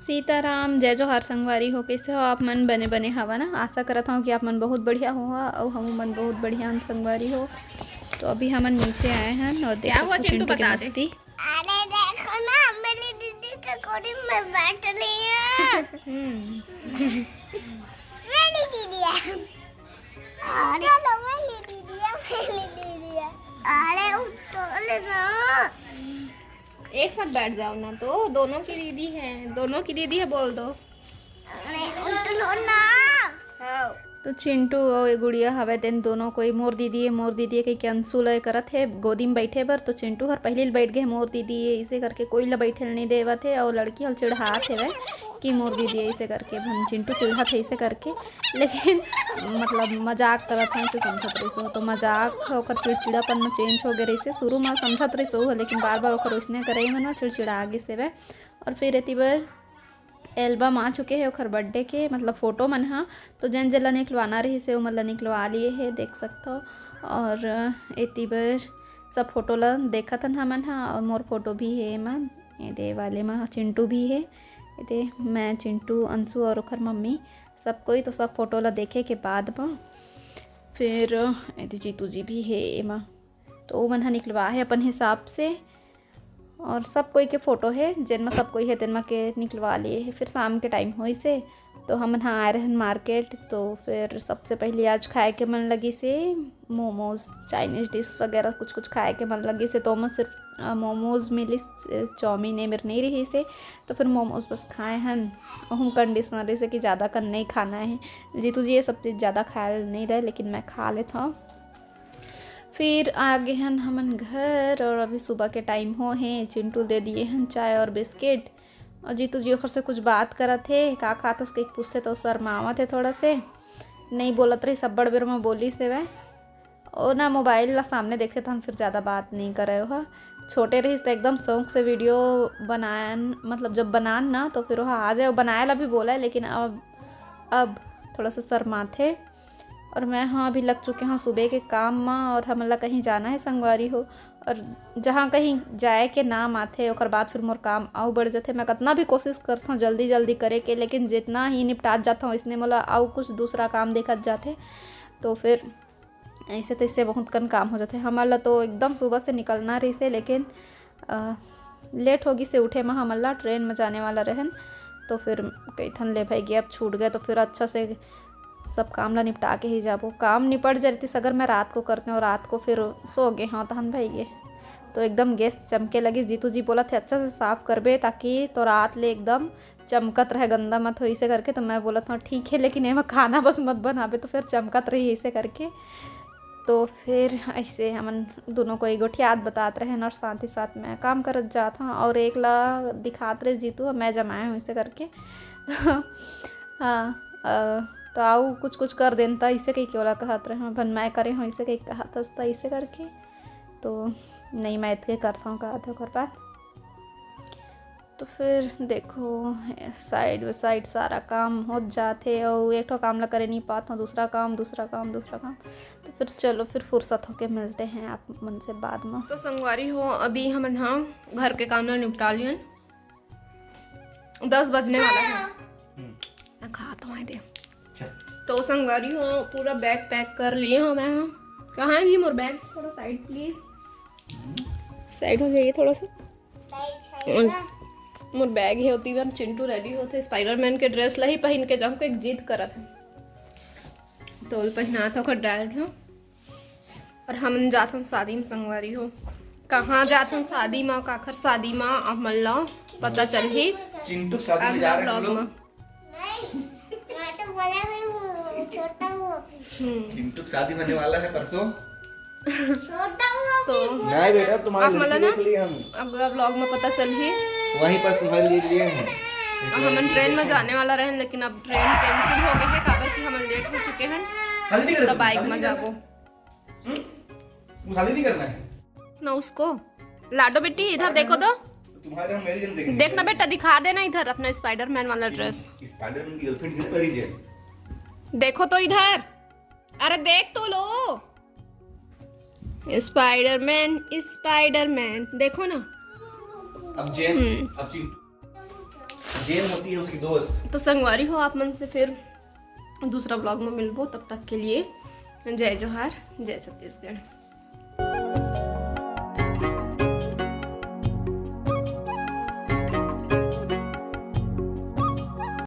सीताराम जय जोहार संगवारी हो। कैसे हो आप मन? बने बने हवा ना। आशा करता हूँ कि आप मन बहुत बढ़िया हो और हम मन बहुत बढ़िया संगवारी हो। तो अभी हम नीचे आए हैं और क्या हुआ चिंटू बता दे। अरे देखो ना मेरी दीदी के कोडी में बैठ रही है। मेरी दीदी है। अरे लो मेरी दीदी है। अरे उठो ना। एक साथ बैठ जाओ ना, तो दोनों की दीदी है, दोनों की दीदी है बोल दो। अरे उठो ना। तो चिंटू और गुड़िया हवे तेन दोनों कोई मोर दीदी है कई कैंसू लय करत है गोदी में बैठे बर। तो चिंटू हर पहले बैठ गए मोर दीदी है इसे करके कोई ला बैठे नहीं देवत है और लड़की हल चिढ़ात है कि मोर दीदी है इसे करके भन चिंटू चिढ़ात है इसे करके। लेकिन मतलब मजाक करत है इसे समझत रही सो। तो मजाक होकर चिड़चिड़ापन में चेंज हो गए रही से। शुरू में समझत रही सो लेकिन बार बार ओकर उसने करे ना चिड़चिड़ा आगे से वह। और फिर एती बर एल्बम आ चुके हैं ओखर बर्थडे के मतलब फ़ोटो मन हा। तो जन जला निकलवाना रही से मतलब निकलवा लिए है देख सकते हो। और एती बर सब फोटो ला देखत हन हमन हा। और मोर फोटो भी है एमन दे वाले में चिंटू भी है दे मैं चिंटू अंशु और ओखर मम्मी सब कोई। तो सब फोटो ला देखे के बाद में फिर एती जीतू जी भी है एमा। तो वो मन हा निकलवा है अपन हिसाब से और सब कोई के फ़ोटो है जिनमें सब कोई है तिनमा के निकलवा लिए है। फिर शाम के टाइम हो से तो हम यहाँ आए रहन मार्केट। तो फिर सबसे पहले आज खाए के मन लगी से मोमोज चाइनीज़ डिश वगैरह कुछ कुछ खाए के मन लगी से। तो मैं सिर्फ मोमोज मिली चाउमीन मेरे नहीं रही से। तो फिर मोमोज बस खाए हन। हम कंडीशनर से कि ज़्यादा कन नहीं खाना है। जीतू जी ये सब चीज़ ज़्यादा खाया नहीं रहे लेकिन मैं खा लेता हूँ। फिर आगे हन हमन घर और अभी सुबह के टाइम हो हैं। चिंटू दे दिए हन चाय और बिस्किट और जीतू जी ओखर से कुछ बात करत थे का खातस के पूछते तो शर्मावत थे थोड़ा से नहीं बोलत रही सब बड़ बेर में बोली से वह। और ना मोबाइल ला सामने देखते तो हम फिर ज़्यादा बात नहीं करे हो। छोटे रही तो एकदम शौक से वीडियो बनान मतलब जब बनान ना तो फिर वह आ जाए बनाए ला भी बोला है लेकिन अब थोड़ा सा शर्माते। और मैं हाँ अभी लग चुके हैं सुबह के काम में और हमला कहीं जाना है संगवारी हो। और जहाँ कहीं जाए के नाम आते और बाद फिर मोर काम आउ बढ़ जाते। मैं कितना भी कोशिश करता हूँ जल्दी जल्दी करे के लेकिन जितना ही निपटात जाता हूँ इसने मोला आउ कुछ दूसरा काम देखत जाते। तो फिर ऐसे तैसे बहुत कम काम हो जाते हमारा। तो एकदम सुबह से निकलना रही से लेकिन लेट होगी से उठे में हमला ट्रेन में जाने वाला रहन। तो फिर कई थन ले भाई अब छूट गए तो फिर अच्छा से सब काम ला निपटा के ही जाबो। काम निपट जाती अगर मैं रात को करते और रात को फिर सो गए हाँ तहन भाई ये तो एकदम गैस चमके लगी। जीतू जी बोला थे अच्छा से साफ़ करबे ताकि तो रात ले एकदम चमकत रहे गंदा मत हो इसे करके। तो मैं बोला था ठीक है लेकिन एमा खाना बस मत बनाबे तो फिर चमकत रही इसे करके। तो फिर ऐसे हमन दोनों को एक गोठी याद बताते रहे और साथ ही साथ मैं काम करत जाता हूँ और एक ला दिखाते रहे जीतू मैं जमाए हूँ इसे करके। हाँ तो आओ कुछ कुछ कर देता इसे कहीं क्यों कहत रहे भन मैं करे हूँ इसे कहीं कहता इसे करके। तो नहीं मैं इतने करता हूँ कहते कर बात। तो फिर देखो साइड बाई साइड सारा काम हो जाते और एक काम ला करे नहीं पाता हूँ दूसरा काम। तो फिर चलो फिर फुर्सत होके मिलते हैं आप मन से बाद में। तो संगवारी हो अभी हम हाँ घर के काम ला निपटा लिए 10 बजने वाला है। मैं खाता हूँ दे। तो संगवारी हो पूरा बैग पैक कर लिए हो मैं। कहाँ है मोर बैग? थोड़ा साइड प्लीज साइड हो जाइए थोड़ा सा। मोर बैग है होती बार चिंटू रेडी होते स्पाइडरमैन के ड्रेस ला ही पहन के जाऊँ एक जिद करत है तो पहना था डायरेक्ट हो। और हम जाते शादी में संगवारी हो कहाँ जाते शादी में काखर शादी में अमल्ला पता चल ही चिंटू शादी में जा रहे हैं लोग। चिंटू शादी होने वाला है परसों। तो नहीं बेटा तुम्हारे लिए देख लिए हम अब व्लॉग में पता चल ही वहीं पर तुम्हारे लिए हैं। हम ट्रेन में जाने वाला रहे लेकिन अब ट्रेन कैंसिल हो गई है काबर कि हम लेट हो चुके हैं। तो बाइक में जाबो शादी नहीं करना है ना उसको। लाडो बेटी इधर देखो तो तुम्हारे हम मेरी जिंदगी देखना बेटा दिखा देना इधर अपना स्पाइडरमैन वाला ड्रेस। स्पाइडरमैन की गर्लफ्रेंड किस पर ही है देखो तो इधर अरे देख तो लो स्पाइडरमैन देखो ना। अब जेन अब जेन होती है उसकी दोस्त। तो संगवारी हो आप मन से फिर दूसरा ब्लॉग में मिलबो, तब तक के लिए जय जोहार, जय छत्तीसगढ़।